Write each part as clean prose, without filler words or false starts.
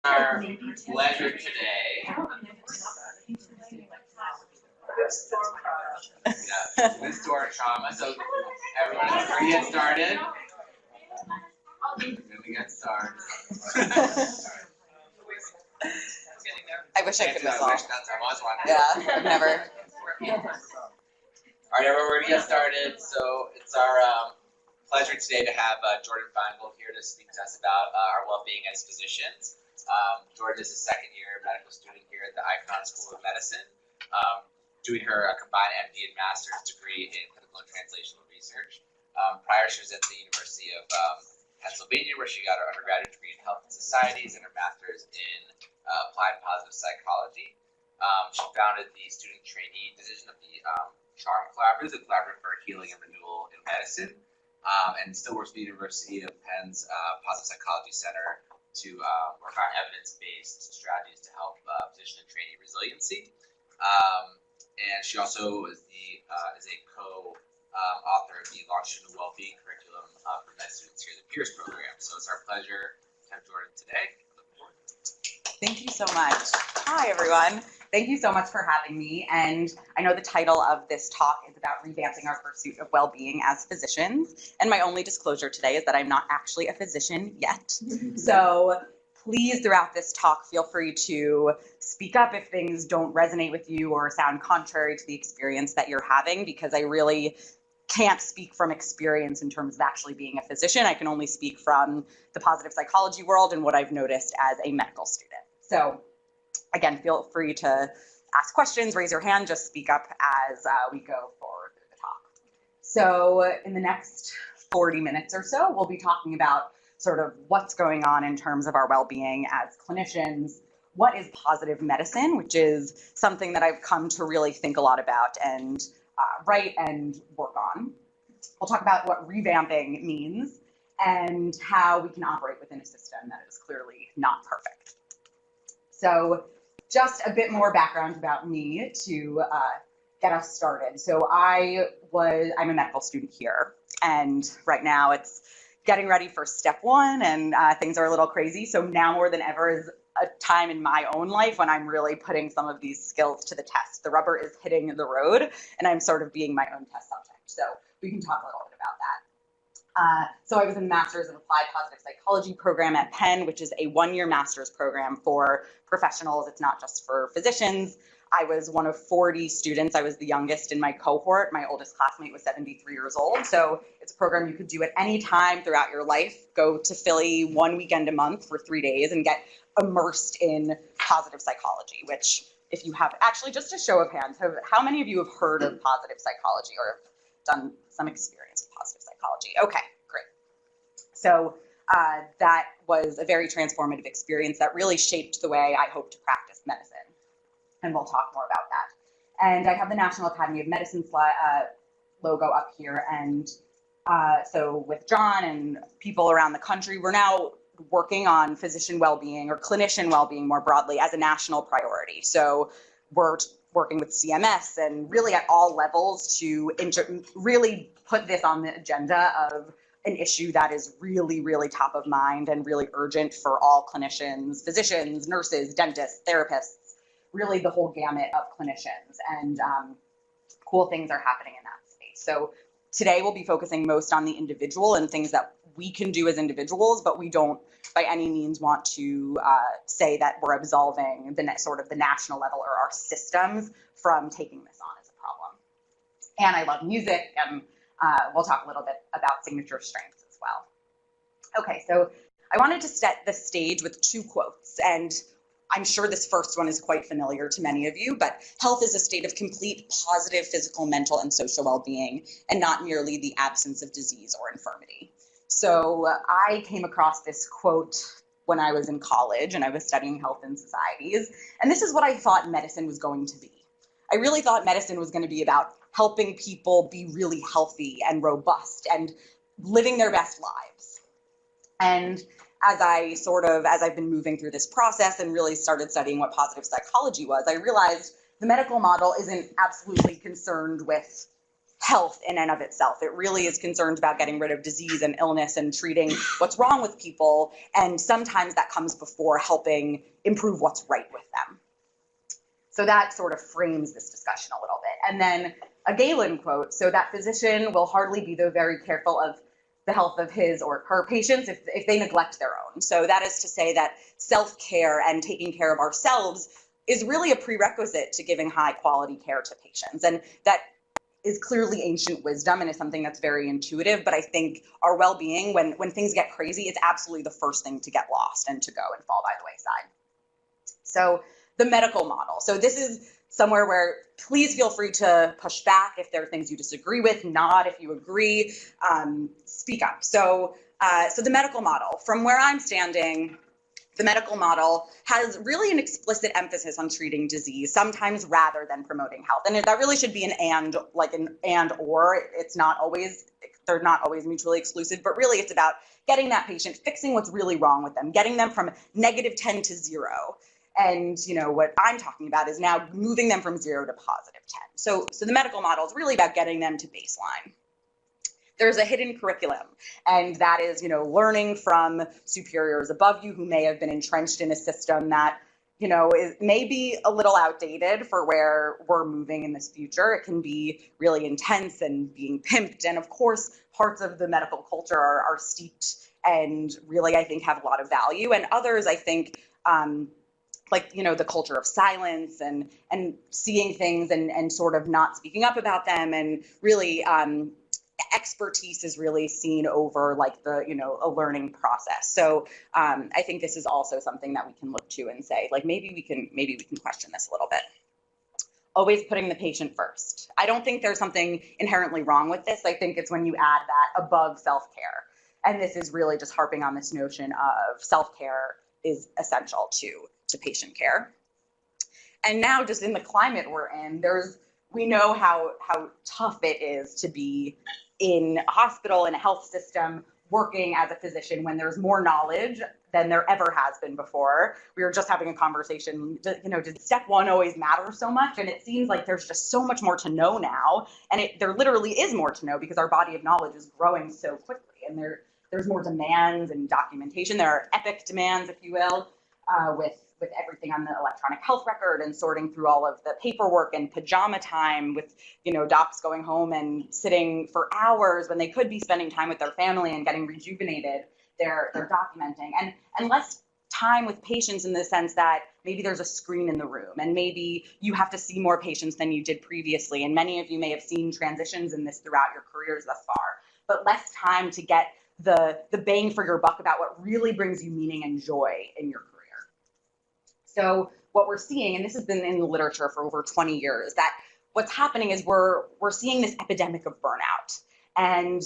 Our pleasure today. This to our trauma. So everyone is ready to get started. We're gonna get started. I wish I could miss all. I was one. Yeah, I've never. All right, everyone, we're gonna get started. So it's our pleasure today to have Jordyn Feingold here to speak to us about our well-being as physicians. Jordyn is a second-year medical student here at the Icahn School of Medicine, doing her combined MD and master's degree in clinical and translational research. Prior, she was at the University of Pennsylvania, where she got her undergraduate degree in health and societies and her master's in applied positive psychology. She founded the student trainee division of the CHARM Collaborative, the Collaborative for Healing and Renewal in Medicine, and still works with the University of Penn's Positive Psychology Center to work on evidence-based strategies to help physician and trainee resiliency. And she also is a co-author of the Longitudinal Wellbeing Curriculum for med students here at the Peers Program. So it's our pleasure to have Jordyn today. Thank you so much. Hi, everyone. Thank you so much for having me. And I know the title of this talk is about revamping our pursuit of well-being as physicians. And my only disclosure today is that I'm not actually a physician yet. So please, throughout this talk, feel free to speak up if things don't resonate with you or sound contrary to the experience that you're having, because I really can't speak from experience in terms of actually being a physician. I can only speak from the positive psychology world and what I've noticed as a medical student. So again, feel free to ask questions, raise your hand, just speak up as we go forward through the talk. So in the next 40 minutes or so, we'll be talking about sort of what's going on in terms of our well-being as clinicians. What is positive medicine, which is something that I've come to really think a lot about and write and work on. We'll talk about what revamping means and how we can operate within a system that is clearly not perfect. So just a bit more background about me to get us started. So I'm a medical student here, and right now it's getting ready for step one, and things are a little crazy. So now more than ever is a time in my own life when I'm really putting some of these skills to the test. The rubber is hitting the road, and I'm sort of being my own test subject. So we can talk a little bit about that. So I was in the Master's of Applied Positive Psychology program at Penn, which is a one-year master's program for professionals. It's not just for physicians. I was one of 40 students. I was the youngest in my cohort. My oldest classmate was 73 years old. So it's a program you could do at any time throughout your life. Go to Philly one weekend a month for 3 days and get immersed in positive psychology, which if you have, actually just a show of hands, how many of you have heard of positive psychology or have done some experience with positive psychology? Okay, great. So that was a very transformative experience that really shaped the way I hope to practice medicine. And we'll talk more about that. And I have the National Academy of Medicine logo up here. And so with John and people around the country, we're now working on physician well-being or clinician well-being more broadly as a national priority. So we're working with CMS and really at all levels to really put this on the agenda of an issue that is really, really top of mind and really urgent for all clinicians, physicians, nurses, dentists, therapists, really the whole gamut of clinicians, and cool things are happening in that space. So today we'll be focusing most on the individual and things that we can do as individuals, but we don't by any means want to say that we're absolving the sort of the national level or our systems from taking this on as a problem. And I love music, and we'll talk a little bit about signature strengths as well. Okay, so I wanted to set the stage with two quotes, and I'm sure this first one is quite familiar to many of you, but health is a state of complete positive physical, mental, and social well-being, and not merely the absence of disease or infirmity. So I came across this quote when I was in college and I was studying health and societies, and this is what I thought medicine was going to be. I really thought medicine was going to be about helping people be really healthy and robust and living their best lives. And as I've been moving through this process and really started studying what positive psychology was, I realized the medical model isn't absolutely concerned with health in and of itself. It really is concerned about getting rid of disease and illness and treating what's wrong with people. And sometimes that comes before helping improve what's right with them. So that sort of frames this discussion a little bit. And then a Galen quote, so that physician will hardly be though very careful of the health of his or her patients if they neglect their own. So that is to say that self-care and taking care of ourselves is really a prerequisite to giving high quality care to patients. And that is clearly ancient wisdom and is something that's very intuitive, but I think our well-being, when things get crazy, it's absolutely the first thing to get lost and to go and fall by the wayside. So the medical model. So this is somewhere where please feel free to push back if there are things you disagree with, nod if you agree, speak up. So the medical model, from where I'm standing, the medical model has really an explicit emphasis on treating disease, sometimes rather than promoting health. And that really should be an and or. It's not always, they're not always mutually exclusive, but really it's about getting that patient, fixing what's really wrong with them, getting them from -10 to 0. And what I'm talking about is now moving them from 0 to +10. So the medical model is really about getting them to baseline. There's a hidden curriculum, and that is, learning from superiors above you who may have been entrenched in a system that, may be a little outdated for where we're moving in this future. It can be really intense and being pimped. And of course, parts of the medical culture are steeped and really, I think, have a lot of value. And others, I think, the culture of silence and seeing things and sort of not speaking up about them, and really expertise is really seen over a learning process. So I think this is also something that we can look to and say, maybe we can question this a little bit. Always putting the patient first. I don't think there's something inherently wrong with this. I think it's when you add that above self-care. And this is really just harping on this notion of self-care is essential to patient care. And now, just in the climate we're in, we know how tough it is to be in a hospital, in a health system, working as a physician when there's more knowledge than there ever has been before. We were just having a conversation, did step 1 always matter so much? And it seems like there's just so much more to know now. And there literally is more to know because our body of knowledge is growing so quickly. And there's more demands and documentation. There are epic demands, if you will, with everything on the electronic health record and sorting through all of the paperwork and pajama time with, docs going home and sitting for hours when they could be spending time with their family and getting rejuvenated. They're documenting and less time with patients in the sense that maybe there's a screen in the room and maybe you have to see more patients than you did previously. And many of you may have seen transitions in this throughout your careers thus far, but less time to get the bang for your buck about what really brings you meaning and joy in your career. So what we're seeing, and this has been in the literature for over 20 years, that what's happening is we're seeing this epidemic of burnout. And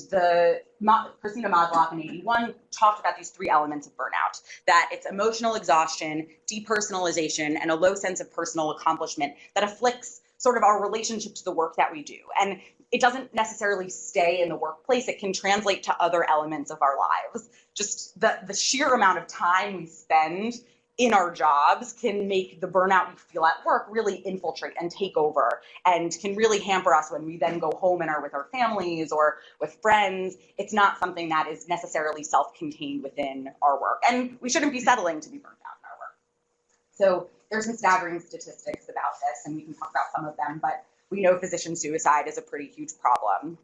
Christina Maslach in 81 talked about these 3 elements of burnout, that it's emotional exhaustion, depersonalization, and a low sense of personal accomplishment that afflicts sort of our relationship to the work that we do. And it doesn't necessarily stay in the workplace. It can translate to other elements of our lives. Just the sheer amount of time we spend in our jobs can make the burnout we feel at work really infiltrate and take over, and can really hamper us when we then go home and are with our families or with friends. It's not something that is necessarily self-contained within our work, and we shouldn't be settling to be burnt out in our work. So there's some staggering statistics about this, and we can talk about some of them, but we know physician suicide is a pretty huge problem.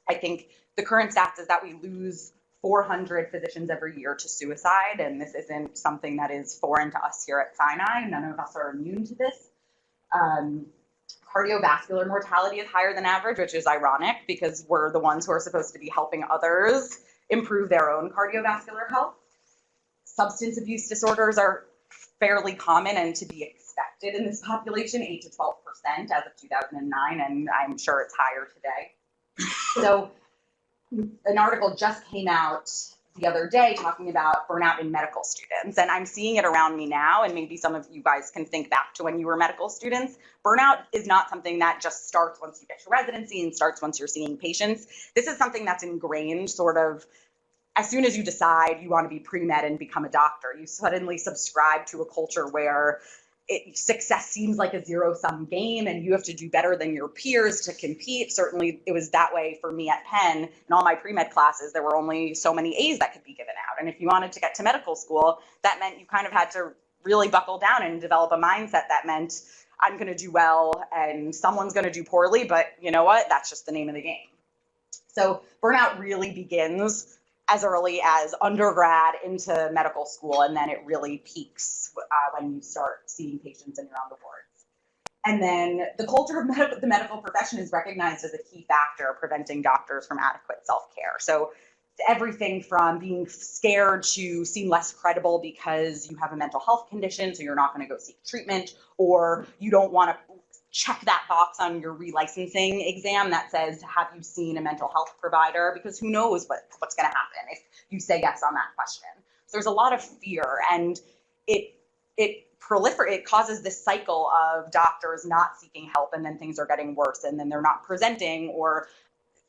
I think the current stats is that we lose 400 physicians every year to suicide, and this isn't something that is foreign to us here at Sinai. None of us are immune to this. Cardiovascular mortality is higher than average, which is ironic because we're the ones who are supposed to be helping others improve their own cardiovascular health. Substance abuse disorders are fairly common and to be expected in this population, 8 to 12% as of 2009, and I'm sure it's higher today. So an article just came out the other day talking about burnout in medical students, and I'm seeing it around me now, and maybe some of you guys can think back to when you were medical students. Burnout is not something that just starts once you get to residency and starts once you're seeing patients. This is something that's ingrained sort of as soon as you decide you want to be pre-med and become a doctor. You suddenly subscribe to a culture where success seems like a zero-sum game and you have to do better than your peers to compete. Certainly it was that way for me at Penn. In all my pre-med classes, there were only so many A's that could be given out. And if you wanted to get to medical school, that meant you kind of had to really buckle down and develop a mindset that meant I'm going to do well and someone's going to do poorly, but you know what? That's just the name of the game. So burnout really begins as early as undergrad into medical school, and then it really peaks when you start seeing patients and you're on the wards. And then the culture of the medical profession is recognized as a key factor preventing doctors from adequate self-care. So everything from being scared to seem less credible because you have a mental health condition, so you're not going to go seek treatment, or you don't want to check that box on your relicensing exam that says, have you seen a mental health provider? Because who knows what's going to happen if you say yes on that question. So there's a lot of fear, and it causes this cycle of doctors not seeking help, and then things are getting worse, and then they're not presenting or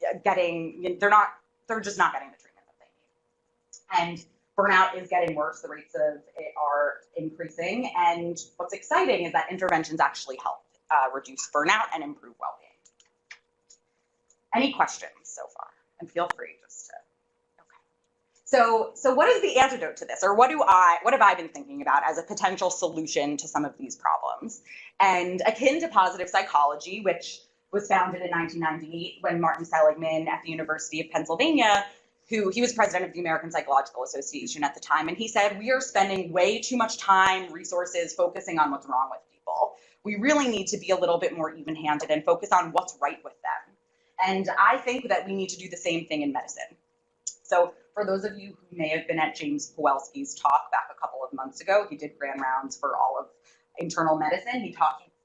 they're just not getting the treatment that they need. And burnout is getting worse. The rates of it are increasing. And what's exciting is that interventions actually help reduce burnout and improve well-being. Any questions so far? And feel free just to, okay. So what is the antidote to this? Or what have I been thinking about as a potential solution to some of these problems? And akin to positive psychology, which was founded in 1998 when Martin Seligman at the University of Pennsylvania, he was president of the American Psychological Association at the time, and he said, we are spending way too much time, resources, focusing on what's wrong with people. We really need to be a little bit more even-handed and focus on what's right with them. And I think that we need to do the same thing in medicine. So for those of you who may have been at James Pawelski's talk back a couple of months ago, he did grand rounds for all of internal medicine. He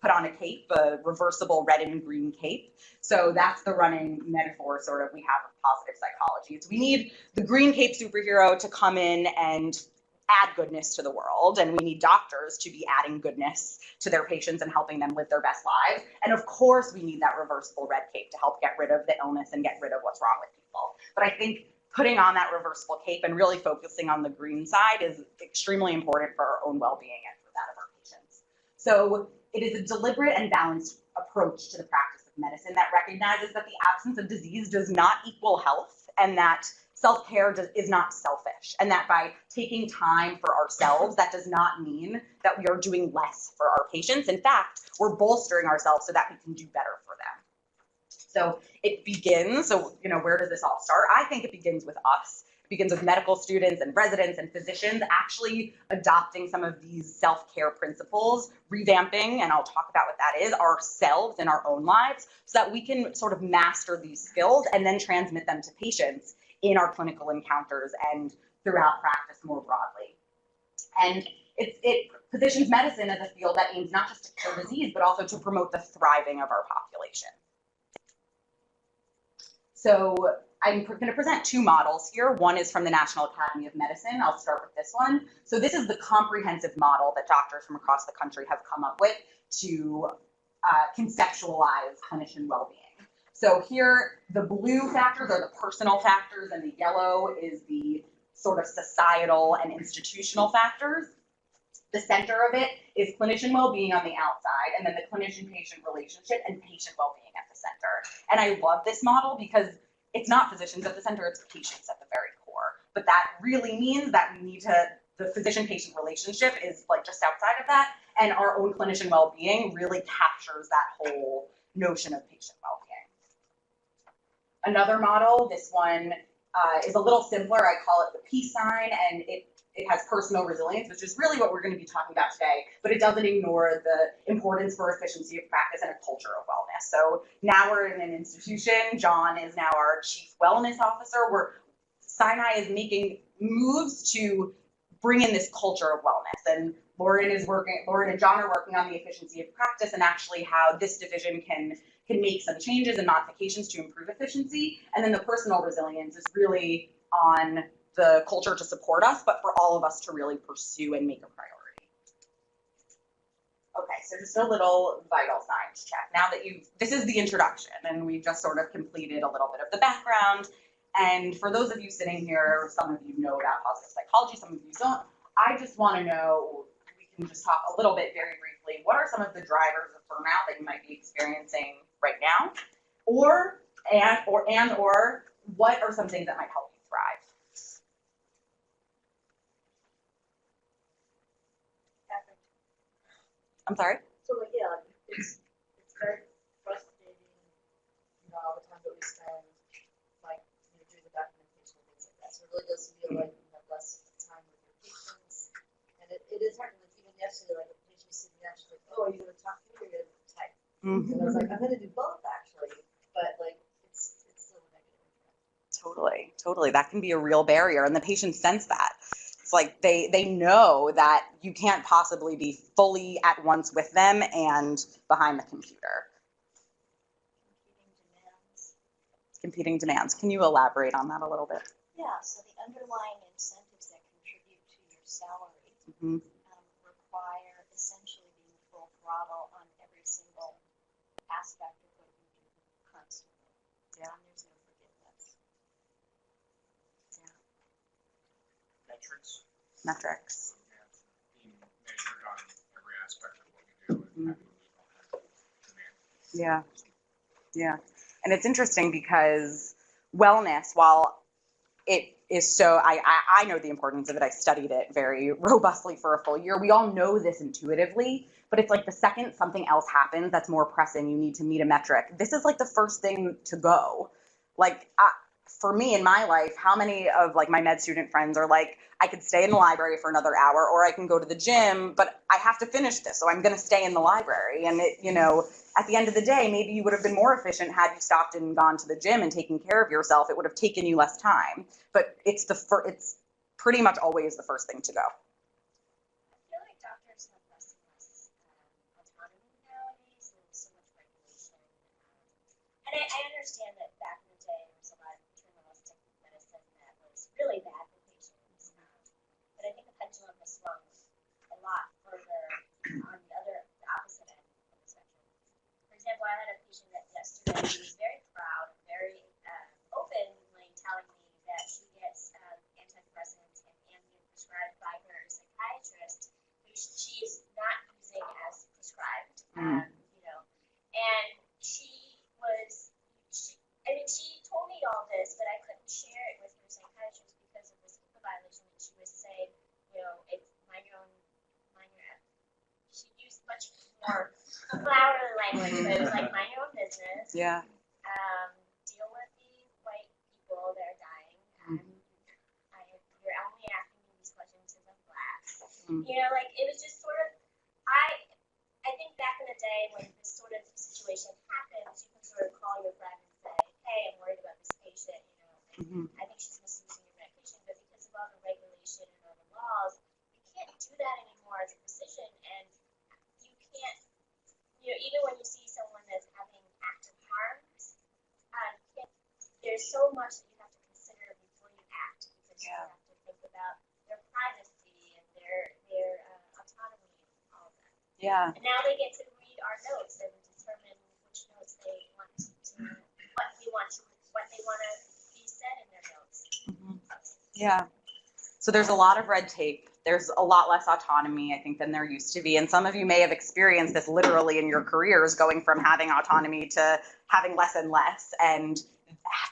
put on a cape, a reversible red and green cape. So that's the running metaphor sort of we have of positive psychology. It's we need the green cape superhero to come in and add goodness to the world, and we need doctors to be adding goodness to their patients and helping them live their best lives. And of course, we need that reversible red cape to help get rid of the illness and get rid of what's wrong with people. But I think putting on that reversible cape and really focusing on the green side is extremely important for our own well-being and for that of our patients. So it is a deliberate and balanced approach to the practice of medicine that recognizes that the absence of disease does not equal health, and that self-care is not selfish, and that by taking time for ourselves, that does not mean that we are doing less for our patients. In fact, we're bolstering ourselves so that we can do better for them. So it begins, where does this all start? I think it begins with us. It begins with medical students and residents and physicians actually adopting some of these self-care principles, revamping, and I'll talk about what that is, ourselves in our own lives, so that we can sort of master these skills and then transmit them to patients in our clinical encounters and throughout practice more broadly. And it positions medicine as a field that aims not just to cure disease, but also to promote the thriving of our population. So I'm going to present two models here. One is from the National Academy of Medicine. I'll start with this one. So this is the comprehensive model that doctors from across the country have come up with to conceptualize clinician well-being. So here, the blue factors are the personal factors, and the yellow is the sort of societal and institutional factors. The center of it is clinician well-being on the outside, and then the clinician-patient relationship and patient well-being at the center. And I love this model because it's not physicians at the center, it's patients at the very core. But that really means that we need to, the physician-patient relationship is like just outside of that, and our own clinician well-being really captures that whole notion of patient well-being. Another model, this one is a little simpler. I call it the peace sign, and it has personal resilience, which is really what we're going to be talking about today, but it doesn't ignore the importance for efficiency of practice and a culture of wellness. So now we're in an institution. John is now our chief wellness officer. Sinai is making moves to bring in this culture of wellness, and Lauren and John are working on the efficiency of practice and actually how this division can make some changes and modifications to improve efficiency. And then the personal resilience is really on the culture to support us, but for all of us to really pursue and make a priority. Okay, so just a little vital signs check. Now that this is the introduction, and we've just sort of completed a little bit of the background. And for those of you sitting here, some of you know about positive psychology, some of you don't. I just want to know, we can just talk a little bit very briefly. What are some of the drivers of burnout that you might be experiencing right now? Or what are some things that might help you thrive? I'm sorry? So like, yeah, like it's very frustrating, you know, all the time that we spend like, you know, doing the documentation and things like that. So it really does feel like you have less time with your patients. And it is hard, like even yesterday, like a patient sitting down, she's like, oh, are you gonna talk to me or are you gonna type? Mm-hmm. And I was like, I'm gonna do both actually, but like it's still a negative impact. Totally. That can be a real barrier, and the patients sense that. It's like they know that you can't possibly be fully at once with them and behind the computer. Competing demands. Can you elaborate on that a little bit? Yeah, so the underlying incentives that contribute to your salary require essentially being full throttle on every single aspect of what you do constantly. Yeah. And there's no forgiveness. Metrics. Being measured on every aspect of what we do and having to meet all kinds of demands. Yeah. And it's interesting because wellness, while it is so, I know the importance of it. I studied it very robustly for a full year. We all know this intuitively, but it's like the second something else happens that's more pressing, you need to meet a metric. This is like the first thing to go. Like, for me in my life, how many of like my med student friends are like, I could stay in the library for another hour or I can go to the gym, but I have to finish this, so I'm going to stay in the library. And it, you know, at the end of the day, maybe you would have been more efficient had you stopped and gone to the gym and taken care of yourself. It would have taken you less time, but it's pretty much always the first thing to go. I feel like doctors have less and less autonomy nowadays and so much regulation. And I understand that back in the day there was a lot of paternalistic medicine that was really bad for patients. But I think the pendulum has swung a lot further on the opposite end of the spectrum. For example, I had a patient that yesterday who was very proud and very openly telling me that she gets antidepressants and Ambien prescribed by her psychiatrist, which she's not using as prescribed, you know. And she told me all this, but I couldn't share it with her psychiatrist because of this HIPAA violation. And she was saying, you know, it's mind your own. She used much more flowery language, but it was like mind your own business. Yeah. Deal with the white people that are dying. You're only asking me these questions because I'm black. You know, like it was just sort of. I think back in the day when this sort of situation happens, you can sort of call your friend and say, hey, I'm worried about this patient, you know, and I think she's misusing your medication, but because of all the regulation and all the laws, you can't do that anymore as a physician, and you can't, you know, even when you see someone that's having active harms, there's so much that you have to consider before you act, because you have to think about their privacy and their autonomy and all of that. Yeah. And now they get to read our notes and determine which notes they want what they want to be said in their notes. Yeah. So there's a lot of red tape. There's a lot less autonomy, I think, than there used to be. And some of you may have experienced this literally in your careers, going from having autonomy to having less and less. And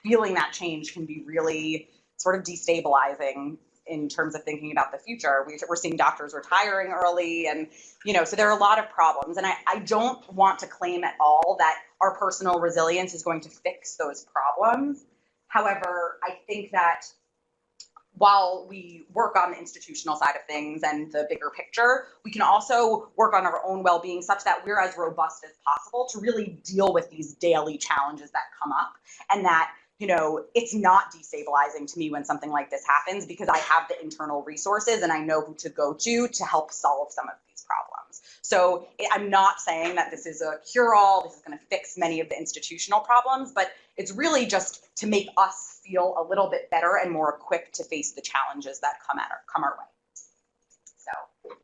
feeling that change can be really sort of destabilizing in terms of thinking about the future. We're seeing doctors retiring early, and, you know, so there are a lot of problems. And I don't want to claim at all that our personal resilience is going to fix those problems. However, I think that while we work on the institutional side of things and the bigger picture, we can also work on our own well-being such that we're as robust as possible to really deal with these daily challenges that come up, and that, you know, it's not destabilizing to me when something like this happens because I have the internal resources and I know who to go to help solve some of these problems. So I'm not saying that this is a cure-all, this is going to fix many of the institutional problems, but it's really just to make us feel a little bit better and more equipped to face the challenges that come our way. So,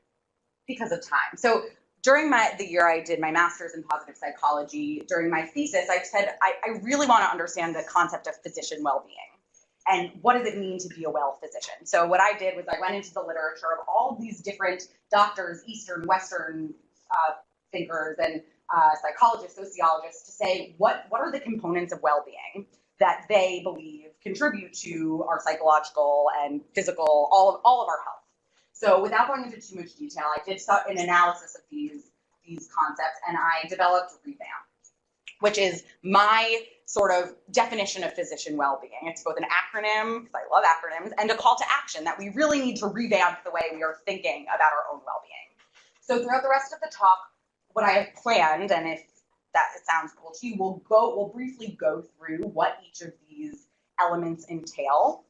because of time. So during the year I did my master's in positive psychology, during my thesis, I said, I really want to understand the concept of physician well-being. and what does it mean to be a well physician? So what I did was I went into the literature of all of these different doctors, Eastern, Western thinkers, and psychologists, sociologists, to say what are the components of well-being that they believe contribute to our psychological and physical, all of our health. So without going into too much detail, I did an analysis of these concepts, and I developed REVAMP, which is my sort of definition of physician well-being. It's both an acronym, because I love acronyms, and a call to action that we really need to revamp the way we are thinking about our own well-being. So throughout the rest of the talk, what I have planned, and if that sounds cool to you, we'll briefly go through what each of these elements entail.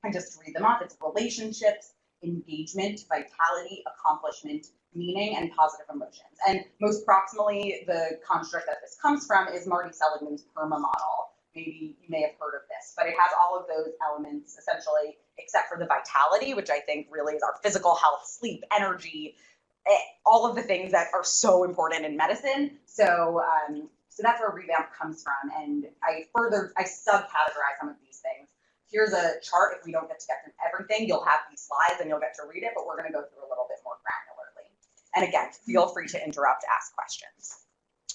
And just to read them off, it's relationships, engagement, vitality, accomplishment, meaning, and positive emotions. And most proximally, the construct that this comes from is Marty Seligman's PERMA model. Maybe you may have heard of this, but it has all of those elements essentially, except for the vitality, which I think really is our physical health, sleep, energy, all of the things that are so important in medicine. So that's where REVAMP comes from. And I subcategorize some of these things. Here's a chart. If we don't get to through everything, you'll have these slides and you'll get to read it, but we're going to go through a little bit more granularly. And again, feel free to interrupt, ask questions.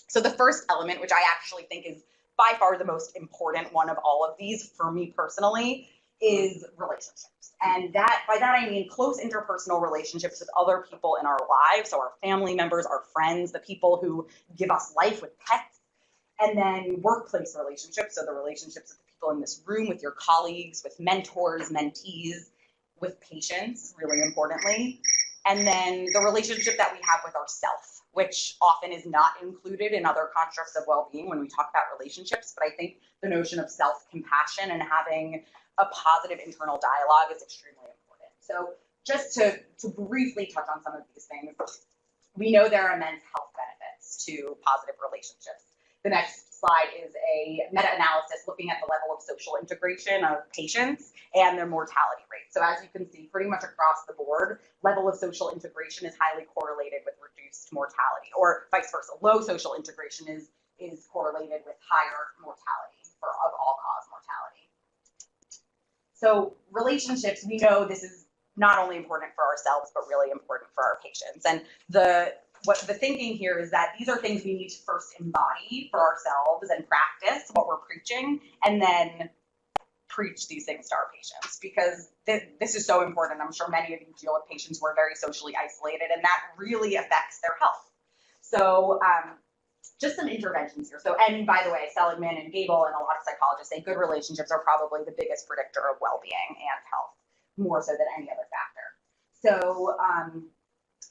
So the first element, which I actually think is by far the most important one of all of these for me personally, is relationships. And by that I mean close interpersonal relationships with other people in our lives, so our family members, our friends, the people who give us life, with pets, and then workplace relationships, so the relationships with the people in this room, with your colleagues, with mentors, mentees, with patients, really importantly, and then the relationship that we have with ourself, which often is not included in other constructs of well-being when we talk about relationships, but I think the notion of self-compassion and having a positive internal dialogue is extremely important. So just to briefly touch on some of these things, we know there are immense health benefits to positive relationships. The next slide is a meta-analysis looking at the level of social integration of patients and their mortality rate. So as you can see, pretty much across the board, level of social integration is highly correlated with reduced mortality, or vice versa. Low social integration is correlated with higher mortality of all-cause mortality. So relationships, we know this is not only important for ourselves, but really important for our patients. And the thinking here is that these are things we need to first embody for ourselves and practice what we're preaching, and then preach these things to our patients, because this is so important. I'm sure many of you deal with patients who are very socially isolated, and that really affects their health. So just some interventions here. So, and by the way, Seligman and Gable and a lot of psychologists say good relationships are probably the biggest predictor of well-being and health, more so than any other factor. So,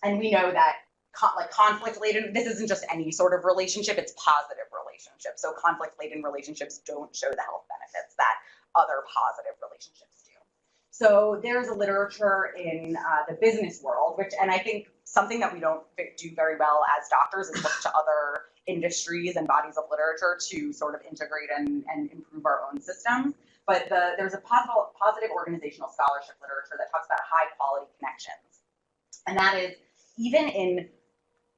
and we know that conflict-laden, this isn't just any sort of relationship, it's positive relationships. So conflict-laden relationships don't show the health benefits that other positive relationships do. So there's a literature in the business world, and I think something that we don't do very well as doctors is look to other industries and bodies of literature to sort of integrate and improve our own systems. But there's a positive organizational scholarship literature that talks about high-quality connections. And that is, even in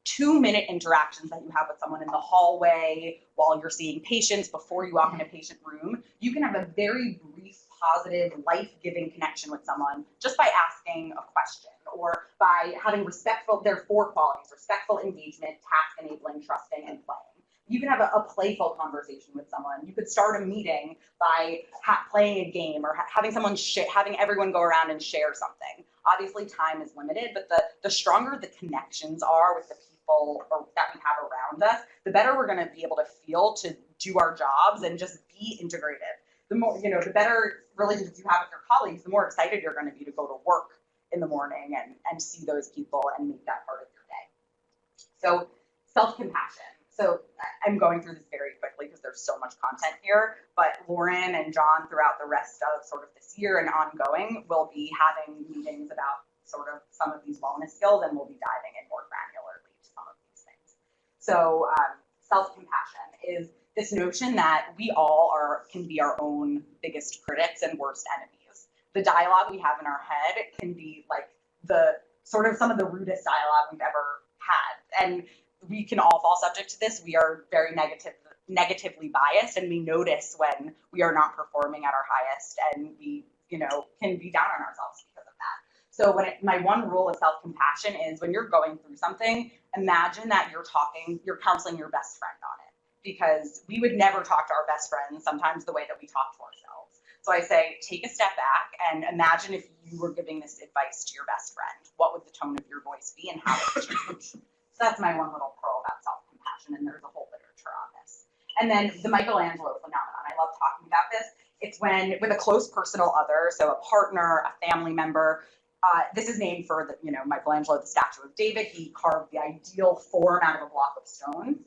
2-minute interactions that you have with someone in the hallway, while you're seeing patients, before you walk in a patient room, you can have a very brief, positive, life-giving connection with someone just by asking a question, or by having there are 4 qualities: respectful engagement, task-enabling, trusting, and playing. You can have a playful conversation with someone. You could start a meeting by playing a game, or having everyone go around and share something. Obviously, time is limited, but the stronger the connections are with the people that we have around us, the better we're going to be able to feel to do our jobs and just be integrated. The more, the better relationships you have with your colleagues, the more excited you're going to be to go to work in the morning and see those people and make that part of your day. So self-compassion. So I'm going through this very quickly because there's so much content here, but Lauren and John throughout the rest of sort of this year and ongoing will be having meetings about sort of some of these wellness skills, and we'll be diving in more granularly to some of these things. So self-compassion is this notion that we all can be our own biggest critics and worst enemies. The dialogue we have in our head can be like some of the rudest dialogue we've ever had. And we can all fall subject to this. We are very negative negatively biased, and we notice when we are not performing at our highest, and we, can be down on ourselves because of that. So my one rule of self-compassion is when you're going through something, imagine that you're counseling your best friend on it, because we would never talk to our best friends sometimes the way that we talk to ourselves. So I say, take a step back and imagine if you were giving this advice to your best friend, what would the tone of your voice be and how would it change? So that's my one little pearl about self-compassion, and there's a whole literature on this. And then the Michelangelo phenomenon, I love talking about this. It's when, with a close personal other, so a partner, a family member, this is named for Michelangelo, the statue of David. He carved the ideal form out of a block of stone.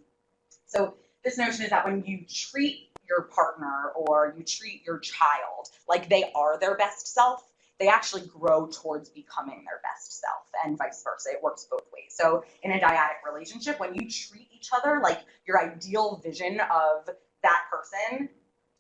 So this notion is that when you treat your partner or you treat your child like they are their best self, they actually grow towards becoming their best self, and vice versa. It works both ways. So in a dyadic relationship, when you treat each other like your ideal vision of that person,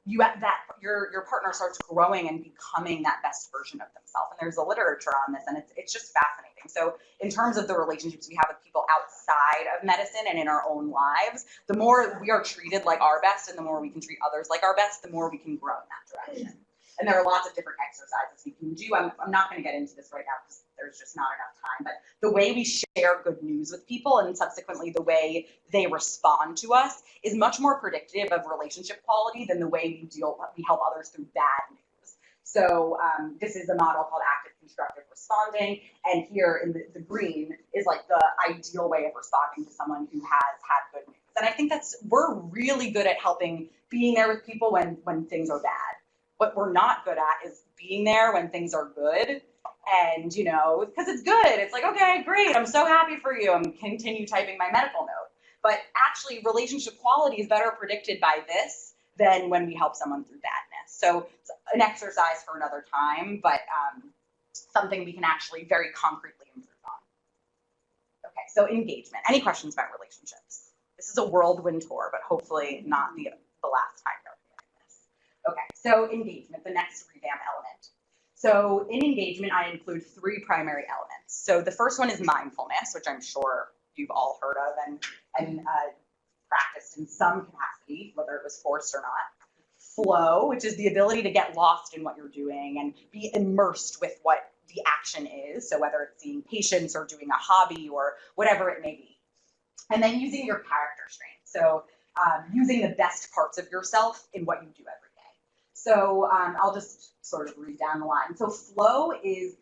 your partner starts growing and becoming that best version of themselves. And there's a literature on this, and it's just fascinating. So in terms of the relationships we have with people outside of medicine and in our own lives, the more we are treated like our best and the more we can treat others like our best, the more we can grow in that direction. And there are lots of different exercises we can do. I'm not going to get into this right now because there's just not enough time, but the way we share good news with people and subsequently the way they respond to us is much more predictive of relationship quality than the way we help others through bad news. So this is a model called active constructive responding, and here in the green is like the ideal way of responding to someone who has had good news. And I think we're really good at being there with people when things are bad. What we're not good at is being there when things are good. And, because it's good. It's like, okay, great. I'm so happy for you. I'm continue typing my medical note. But actually, relationship quality is better predicted by this than when we help someone through badness. So it's an exercise for another time, but something we can actually very concretely improve on. Okay, so engagement. Any questions about relationships? This is a whirlwind tour, but hopefully not the last time we're doing this. Okay, so engagement, the next revamp element. So in engagement, I include 3 primary elements. So the first one is mindfulness, which I'm sure you've all heard of and practiced in some capacity, whether it was forced or not. Flow, which is the ability to get lost in what you're doing and be immersed with what the action is. So whether it's seeing patients or doing a hobby or whatever it may be. And then using your character strength. So using the best parts of yourself in what you do every day. So I'll just sort of read down the line. So flow is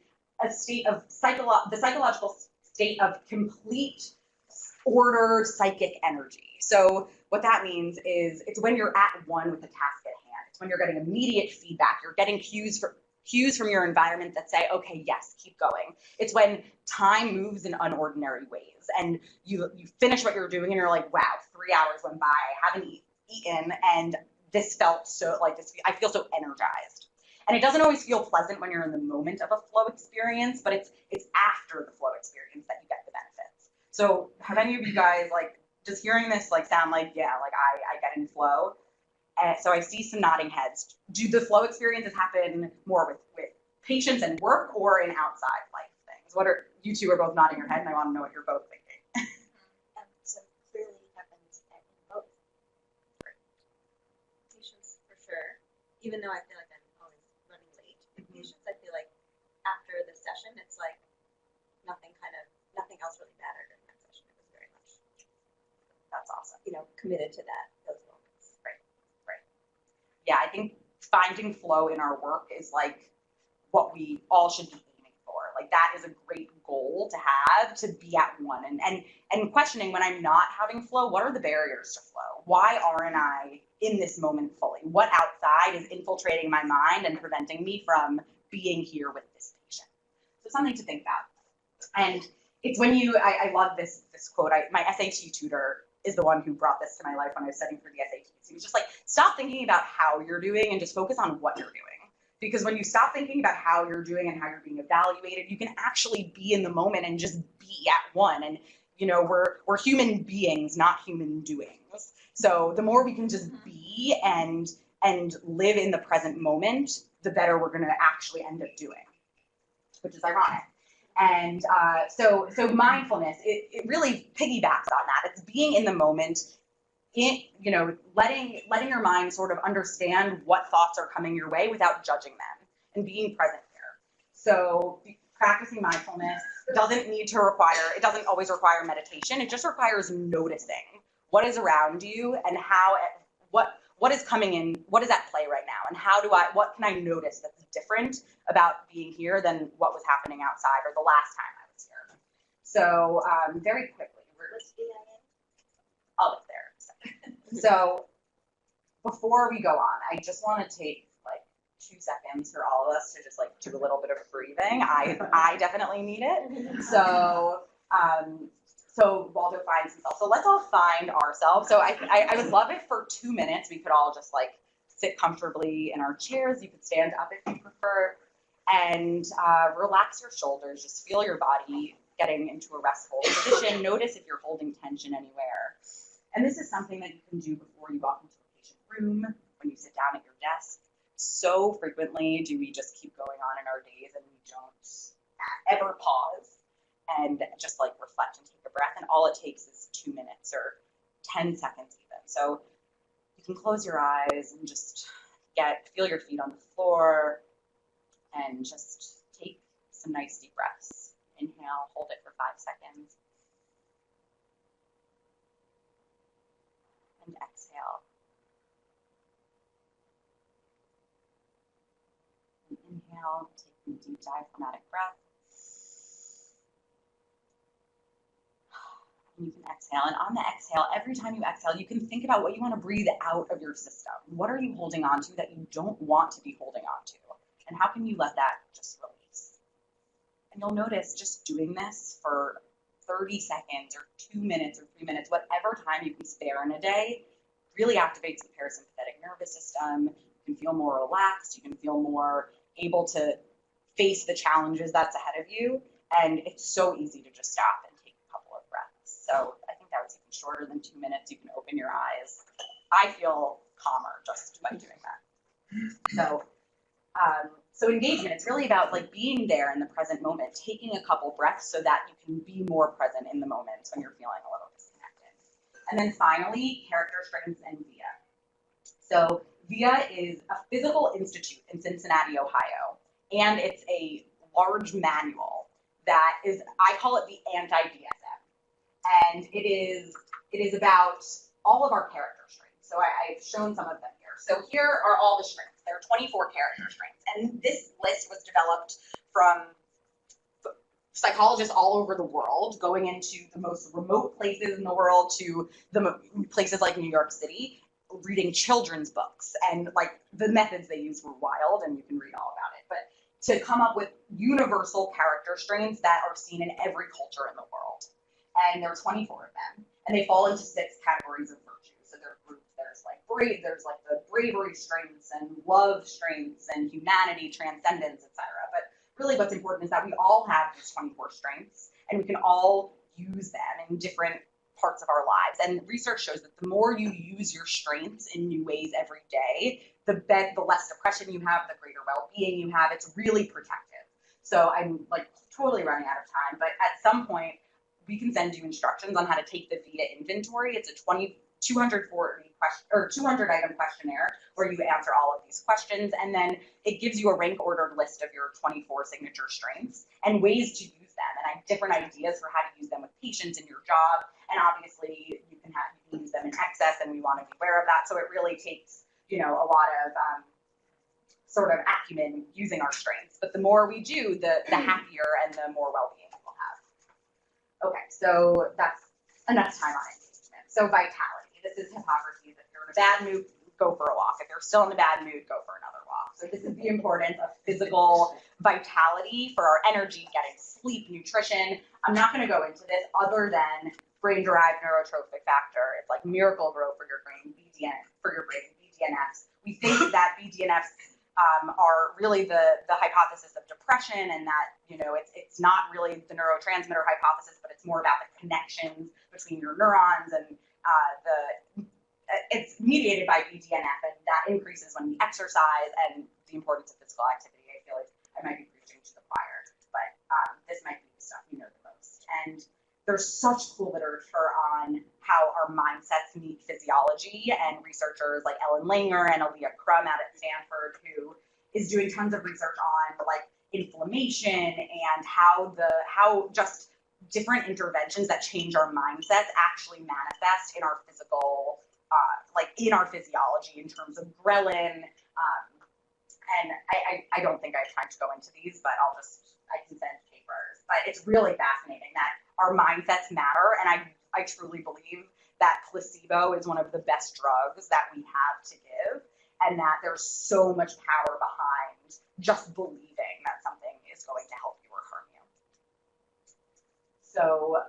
a state of the psychological state of complete ordered psychic energy. So what that means is it's when you're at one with the task at hand. It's when you're getting immediate feedback. You're getting cues from your environment that say, okay, yes, keep going. It's when time moves in unordinary ways and you finish what you're doing and you're like, wow, 3 hours went by, I haven't eaten, and this felt so like this. I feel so energized. And it doesn't always feel pleasant when you're in the moment of a flow experience, but it's after the flow experience that you get the benefits. So have any of you guys, does hearing this sound like, yeah, I get in flow? So I see some nodding heads. Do the flow experiences happen more with patients and work or in outside life things? You two are both nodding your head, and I want to know what you're both thinking. So clearly it happens in both. Patients for sure. Even though I feel like I'm always running late in patients, I feel like after the session, it's like nothing else really mattered in that session. It was very much. That's awesome. Committed to those moments. Right. Yeah, I think finding flow in our work is what we all should be aiming for. That is a great goal to have, to be at one and questioning when I'm not having flow, what are the barriers to flow? Why aren't I in this moment fully? What outside is infiltrating my mind and preventing me from being here with this patient? So something to think about. And it's when I love this quote. My SAT tutor is the one who brought this to my life when I was studying for the SATs. He was just like, stop thinking about how you're doing and just focus on what you're doing. Because when you stop thinking about how you're doing and how you're being evaluated, you can actually be in the moment and just be at one. And we're human beings, not human doings. So the more we can just be and live in the present moment, the better we're going to actually end up doing, which is ironic. And so mindfulness, it really piggybacks on that. It's being in the moment letting your mind sort of understand what thoughts are coming your way without judging them and being present here. So practicing mindfulness it doesn't always require meditation. It just requires noticing what is around you and what is coming in, what is at play right now, and what can I notice that's different about being here than what was happening outside or the last time I was here. So very quickly, I'll get there. So before we go on, I just want to take like 2 seconds for all of us to just like do a little bit of breathing. I definitely need it. So Waldo finds himself. So let's all find ourselves. So I would love it for 2 minutes. We could all just like sit comfortably in our chairs. You could stand up if you prefer, and relax your shoulders. Just feel your body getting into a restful position. Notice if you're holding tension anywhere. And this is something that you can do before you walk into a patient room, when you sit down at your desk. So frequently do we just keep going on in our days and we don't ever pause and just like reflect and take a breath. And all it takes is 2 minutes or 10 seconds even. So you can close your eyes and just feel your feet on the floor and just take some nice deep breaths. Inhale, hold it for 5 seconds. And exhale. And inhale, taking a deep diaphragmatic breath. And you can exhale. And on the exhale, every time you exhale, you can think about what you want to breathe out of your system. What are you holding on to that you don't want to be holding on to? And how can you let that just release? And you'll notice just doing this for 30 seconds or 2 minutes or 3 minutes, whatever time you can spare in a day, really activates the parasympathetic nervous system. You can feel more relaxed. You can feel more able to face the challenges that's ahead of you. And it's so easy to just stop and take a couple of breaths. So I think that was even shorter than 2 minutes. You can open your eyes. I feel calmer just by doing that. So engagement, it's really about like being there in the present moment, taking a couple breaths so that you can be more present in the moment when you're feeling a little disconnected. And then finally, character strengths and VIA. So VIA is a physical institute in Cincinnati, Ohio, and it's a large manual that is, I call it the anti-DSM. And it is about all of our character strengths. So I've shown some of them here. So here are all the strengths. There are 24 character strengths. And this list was developed from psychologists all over the world, going into the most remote places in the world to the places like New York City, reading children's books. And like the methods they used were wild, and you can read all about it. But to come up with universal character strengths that are seen in every culture in the world. And there are 24 of them. And they fall into 6 categories of virtue. So there's like the bravery strengths and love strengths and humanity, transcendence, etc. But really what's important is that we all have these 24 strengths and we can all use them in different parts of our lives. And research shows that the more you use your strengths in new ways every day, the less depression you have, the greater well-being you have. It's really protective. So I'm like totally running out of time, but at some point we can send you instructions on how to take the VIA inventory. It's a 200 item questionnaire where you answer all of these questions, and then it gives you a rank ordered list of your 24 signature strengths and ways to use them, and I have different ideas for how to use them with patients in your job. And obviously you can use them in excess, and we want to be aware of that. So it really takes, a lot of sort of acumen using our strengths. But the more we do, the happier and the more well-being we'll have. Okay, so that's enough time on engagement. So vitality. This is Hippocrates. If you're in a bad mood, go for a walk. If you're still in a bad mood, go for another walk. So this is the importance of physical vitality for our energy, getting sleep, nutrition. I'm not going to go into this other than brain-derived neurotrophic factor. It's like miracle grow for your brain, BDNFs. We think that BDNFs are really the hypothesis of depression, and that it's not really the neurotransmitter hypothesis, but it's more about the connections between your neurons, and it's mediated by BDNF, and that increases when we exercise, and the importance of physical activity. I feel like I might be preaching to the choir, but this might be the stuff you know the most. And there's such cool literature on how our mindsets meet physiology, and researchers like Ellen Langer and Aaliyah Crum out at Stanford, who is doing tons of research on like inflammation and how just different interventions that change our mindsets actually manifest in our physical, like in our physiology in terms of ghrelin. And I don't think I have time to go into these, but I can send papers. But it's really fascinating that our mindsets matter, and I truly believe that placebo is one of the best drugs that we have to give, and that there's so much power behind just believing that something is going to help you or harm you. So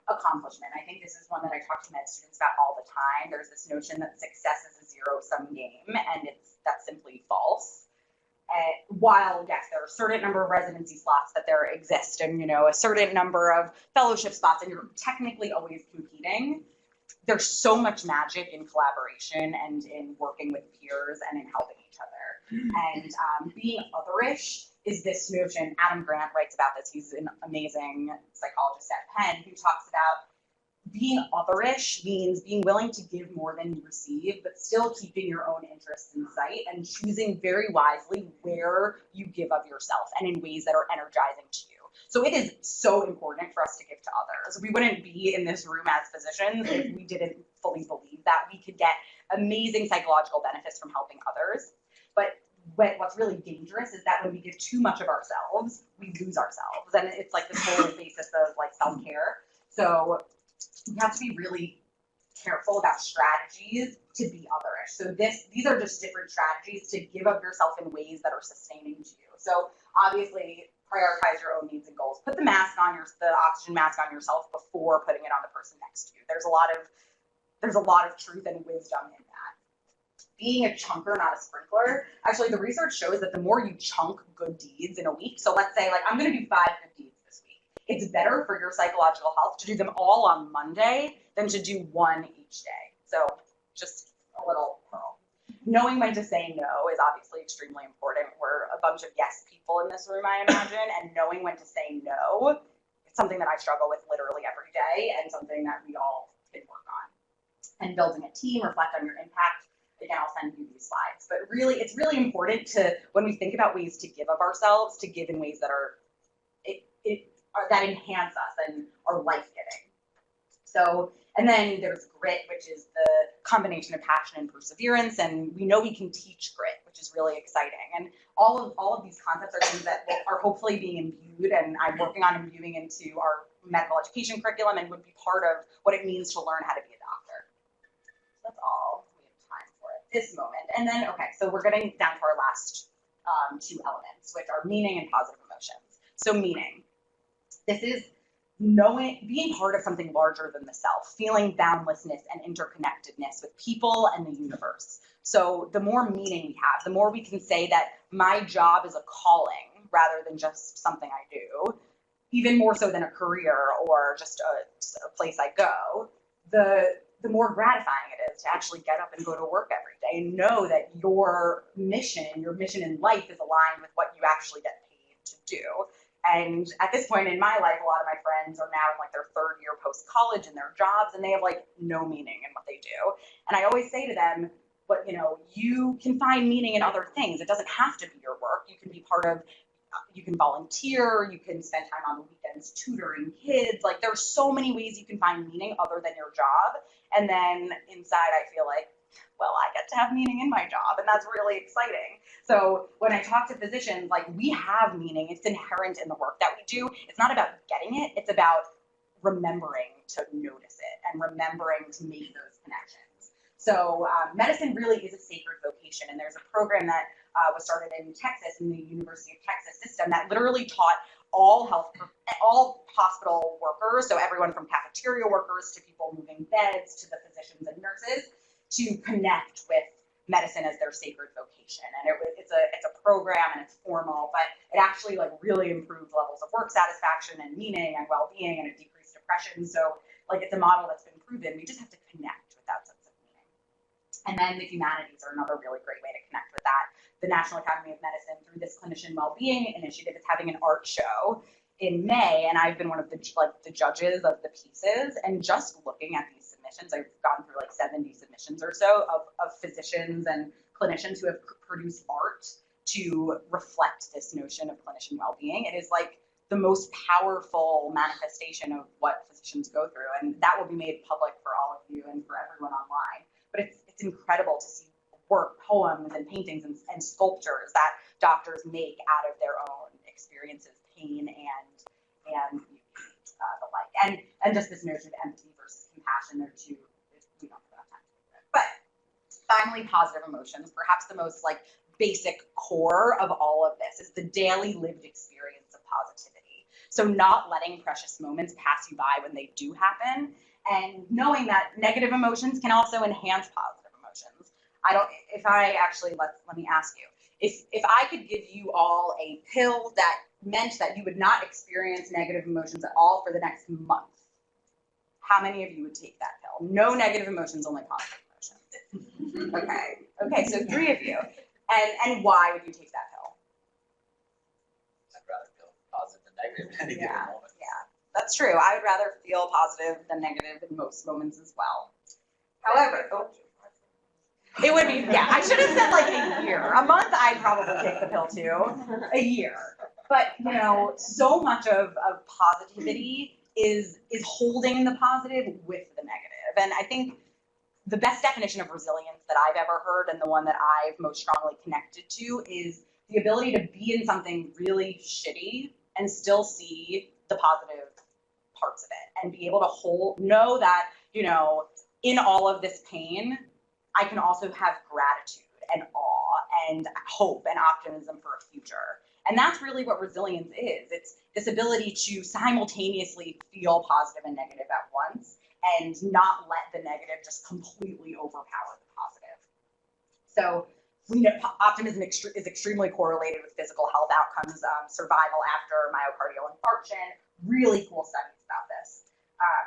accomplishment, I think this is one that I talk to med students about all the time. There's this notion that success is a zero-sum game, and that's simply false. While yes, there are a certain number of residency slots that there exist, and a certain number of fellowship spots, and you're technically always competing, there's so much magic in collaboration and in working with peers and in helping each other. And being otherish is this notion. Adam Grant writes about this. He's an amazing psychologist at Penn who talks about being otherish means being willing to give more than you receive, but still keeping your own interests in sight and choosing very wisely where you give of yourself and in ways that are energizing to you. So it is so important for us to give to others. We wouldn't be in this room as physicians if we didn't fully believe that we could get amazing psychological benefits from helping others. But what's really dangerous is that when we give too much of ourselves, we lose ourselves. And it's like this whole basis of like self-care. So we have to be really careful about strategies to be otherish. So these are just different strategies to give of yourself in ways that are sustaining to you. So obviously, prioritize your own needs and goals. Put the oxygen mask on yourself before putting it on the person next to you. There's a lot of truth and wisdom in that. Being a chunker, not a sprinkler. Actually, the research shows that the more you chunk good deeds in a week, so let's say like I'm going to do 5 good deeds this week. It's better for your psychological health to do them all on Monday than to do one each day. So just a little pearl. Knowing when to say no is obviously extremely important. We're a bunch of yes people in this room, I imagine, and knowing when to say no is something that I struggle with literally every day and something that we all can work on. And building a team, reflect on your impact. Again, I'll send you these slides. But really, it's really important to, when we think about ways to give of ourselves, to give in ways that that enhance us and are life-giving. So, and then there's grit, which is the combination of passion and perseverance, and we know we can teach grit, which is really exciting. And all of these concepts are things that are hopefully being imbued, and I'm working on imbuing into our medical education curriculum and would be part of what it means to learn how to be a doctor. So that's all we have time for at this moment. And then, okay, so we're getting down to our last 2 elements, which are meaning and positive emotions. So meaning. This is being part of something larger than the self, feeling boundlessness and interconnectedness with people and the universe. So the more meaning we have, the more we can say that my job is a calling rather than just something I do, even more so than a career or just a place I go, the more gratifying it is to actually get up and go to work every day and know that your mission in life is aligned with what you actually get paid to do. And at this point in my life, a lot of my friends are now in like their 3rd year post-college in their jobs, and they have like no meaning in what they do. And I always say to them, but you can find meaning in other things. It doesn't have to be your work. You can be you can volunteer, you can spend time on the weekends tutoring kids. Like there's so many ways you can find meaning other than your job. And then inside I feel like, well, I get to have meaning in my job, and that's really exciting. So when I talk to physicians, like we have meaning, it's inherent in the work that we do. It's not about getting it, it's about remembering to notice it and remembering to make those connections. So medicine really is a sacred vocation, and there's a program that was started in Texas, in the University of Texas system, that literally taught all hospital workers, so everyone from cafeteria workers to people moving beds to the physicians and nurses, to connect with medicine as their sacred vocation. And it's a program, and it's formal, but it actually like really improved levels of work satisfaction and meaning and well-being, and it decreased depression. So like it's a model that's been proven. We just have to connect with that sense of meaning. And then the humanities are another really great way to connect with that. The National Academy of Medicine, through this clinician well-being initiative, is having an art show in May, and I've been one of the judges of the pieces, and just looking at these submissions, I've gone through like 70 submissions or so of physicians and clinicians who have produced art to reflect this notion of clinician well-being. It is like the most powerful manifestation of what physicians go through, and that will be made public for all of you and for everyone online. But it's incredible to see work, poems, and paintings and sculptures that doctors make out of their own experiences, pain and the like, and just this notion of empathy versus compassion. They're two, we don't have enough time to do it. But finally, positive emotions, perhaps the most like basic core of all of this is the daily lived experience of positivity. So not letting precious moments pass you by when they do happen, and knowing that negative emotions can also enhance positive emotions. Let me ask you, if I could give you all a pill that meant that you would not experience negative emotions at all for the next month, how many of you would take that pill? No negative emotions, only positive emotions. Okay, so 3 of you. And why would you take that pill? I'd rather feel positive than negative in any given moment. Yeah, that's true. I would rather feel positive than negative in most moments as well. However, it would be, yeah, I should have said like a year. A month, I'd probably take the pill too. A year. But, you know, so much of positivity is holding the positive with the negative. And I think the best definition of resilience that I've ever heard, and the one that I've most strongly connected to, is the ability to be in something really shitty and still see the positive parts of it, and be able to know that, you know, in all of this pain, I can also have gratitude and awe and hope and optimism for a future. And that's really what resilience is. It's this ability to simultaneously feel positive and negative at once, and not let the negative just completely overpower the positive. So we know optimism is extremely correlated with physical health outcomes, survival after myocardial infarction, really cool studies about this.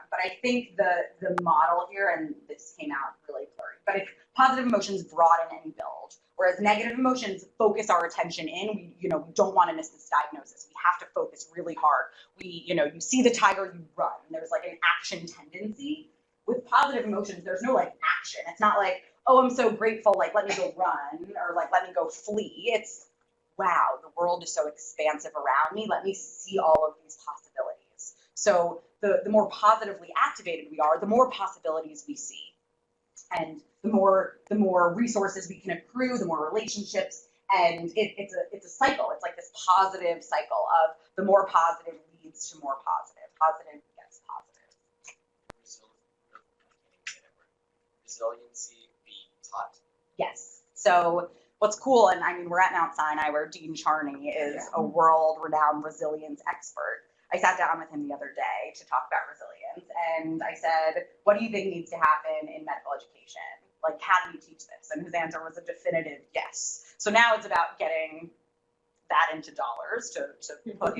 But I think the model here, and this came out really blurry, but it's positive emotions broaden and build, whereas negative emotions focus our attention in. We don't want to miss this diagnosis. We have to focus really hard. You see the tiger, you run. There's like an action tendency. With positive emotions, there's no like action. It's not like, oh, I'm so grateful, like let me go run, or like let me go flee. It's, wow, the world is so expansive around me. Let me see all of these possibilities. So the more positively activated we are, the more possibilities we see. And the more resources we can accrue, the more relationships, and it's a cycle. It's like this positive cycle of the more positive leads to more positive. Positive gets positive. Resiliency be taught? Yes. So what's cool, and I mean, we're at Mount Sinai where Dean Charney is a world-renowned resilience expert. I sat down with him the other day to talk about resilience, and I said, what do you think needs to happen in medical education? Like, how do you teach this? And his answer was a definitive yes. So now it's about getting that into dollars to put,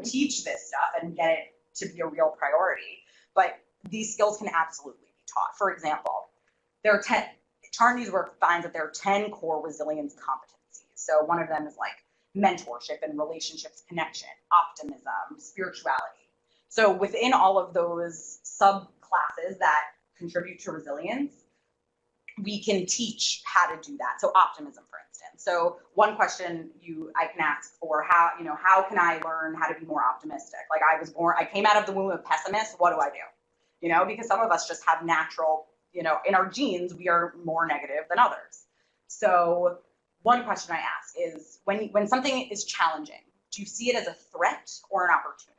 teach this stuff and get it to be a real priority. But these skills can absolutely be taught. For example, there are 10, Charney's work finds that there are 10 core resilience competencies. So one of them is like mentorship and relationships connection, optimism, spirituality. So within all of those subclasses that contribute to resilience, we can teach how to do that. So optimism, for instance. So one question I can ask for, how can I learn how to be more optimistic? Like I came out of the womb a pessimist. What do I do? Because some of us just have natural, in our genes, we are more negative than others. So one question I ask is, when something is challenging, do you see it as a threat or an opportunity?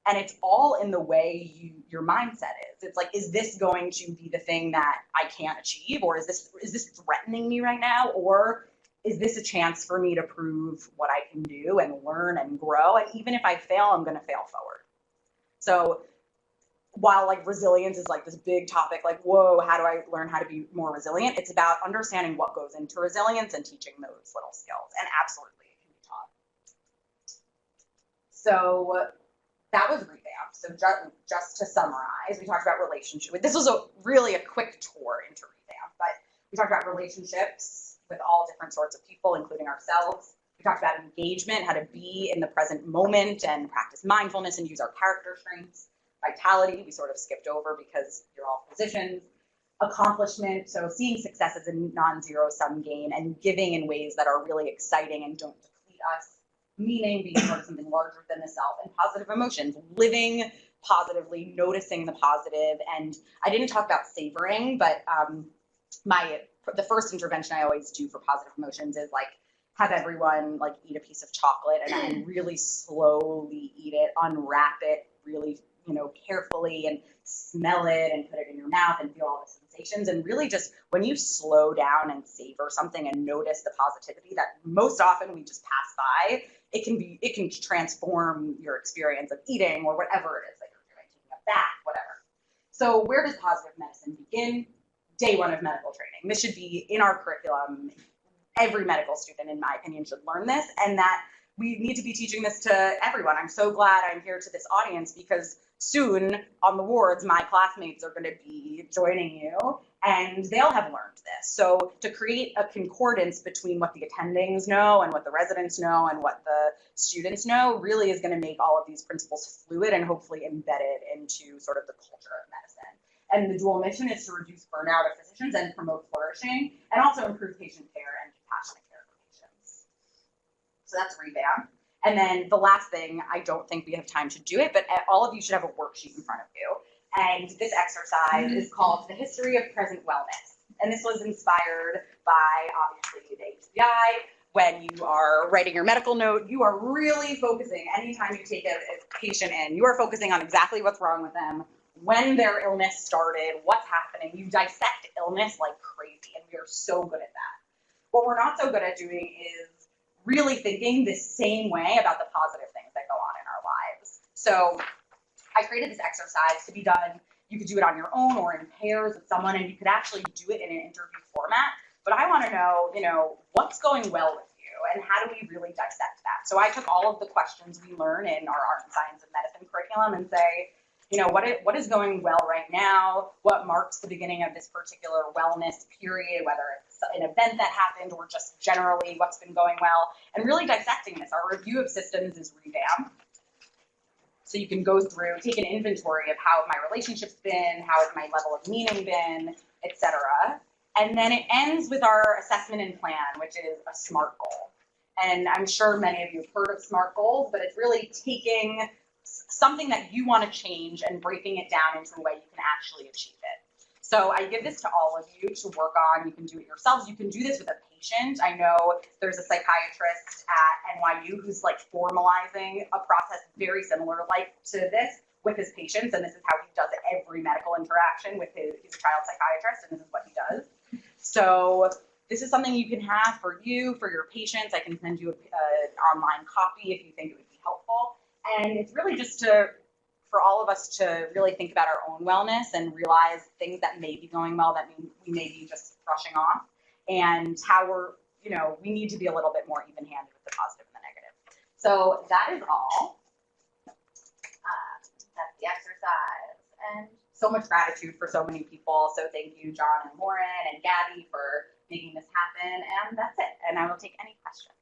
And it's all in the way your mindset is. It's like, is this going to be the thing that I can't achieve? Or is this threatening me right now? Or is this a chance for me to prove what I can do and learn and grow? And even if I fail, I'm gonna fail forward. So while like resilience is like this big topic, like, whoa, how do I learn how to be more resilient? It's about understanding what goes into resilience and teaching those little skills. And absolutely, it can be taught. So that was revamped. So just to summarize, we talked about relationships. This was really a quick tour into revamp, but we talked about relationships with all different sorts of people, including ourselves. We talked about engagement, how to be in the present moment and practice mindfulness and use our character strengths. Vitality, we sort of skipped over because you're all physicians. Accomplishment, so seeing success as a non-zero sum game and giving in ways that are really exciting and don't deplete us. Meaning, being part of something larger than the self. And positive emotions, living positively, noticing the positive. And I didn't talk about savoring, but the first intervention I always do for positive emotions is like have everyone like eat a piece of chocolate and really slowly eat it, unwrap it really, carefully and smell it and put it in your mouth and feel all the sensations. And really just when you slow down and savor something and notice the positivity that most often we just pass by, it can transform your experience of eating or whatever it is that you're doing, taking a bath, whatever. So where does positive medicine begin? Day one of medical training. This should be in our curriculum. Every medical student, in my opinion, should learn this, and that we need to be teaching this to everyone. I'm so glad I'm here to this audience because soon on the wards, my classmates are going to be joining you and they'll have learned this. So to create a concordance between what the attendings know and what the residents know and what the students know really is going to make all of these principles fluid and hopefully embedded into sort of the culture of medicine. And the dual mission is to reduce burnout of physicians and promote flourishing and also improve patient care and compassionate care for patients. So that's revamp. And then the last thing, I don't think we have time to do it, but all of you should have a worksheet in front of you. And this exercise is called The History of Present Wellness. And this was inspired by, obviously, the HBI. When you are writing your medical note, you are really focusing, anytime you take a patient in, you are focusing on exactly what's wrong with them, when their illness started, what's happening. You dissect illness like crazy, and we are so good at that. What we're not so good at doing is really thinking the same way about the positive things that go on in our lives. So I created this exercise to be done. You could do it on your own or in pairs with someone, and you could actually do it in an interview format. But I want to know, what's going well with you, and how do we really dissect that? So I took all of the questions we learn in our art and science and medicine curriculum and say, what is going well right now? What marks the beginning of this particular wellness period, whether it's an event that happened or just generally what's been going well, and really dissecting this. Our review of systems is revamp. So you can go through, take an inventory of how have my relationships been, how has my level of meaning been, etc. And then it ends with our assessment and plan, which is a SMART goal. And I'm sure many of you have heard of SMART goals, but it's really taking something that you want to change and breaking it down into a way you can actually achieve it. So I give this to all of you to work on. You can do it yourselves. You can do this with a patient. I know there's a psychiatrist at NYU who's like formalizing a process very similar to this with his patients, and this is how he does it every medical interaction with he's a child psychiatrist, and this is what he does. So this is something you can have for you, for your patients. I can send you an online copy if you think it would be helpful. And it's really just for all of us to really think about our own wellness and realize things that may be going well that we may be just brushing off, and how we need to be a little bit more even-handed with the positive and the negative. So that is all. That's the exercise. And so much gratitude for so many people. So thank you, John and Lauren and Gabby, for making this happen. And that's it. And I will take any questions.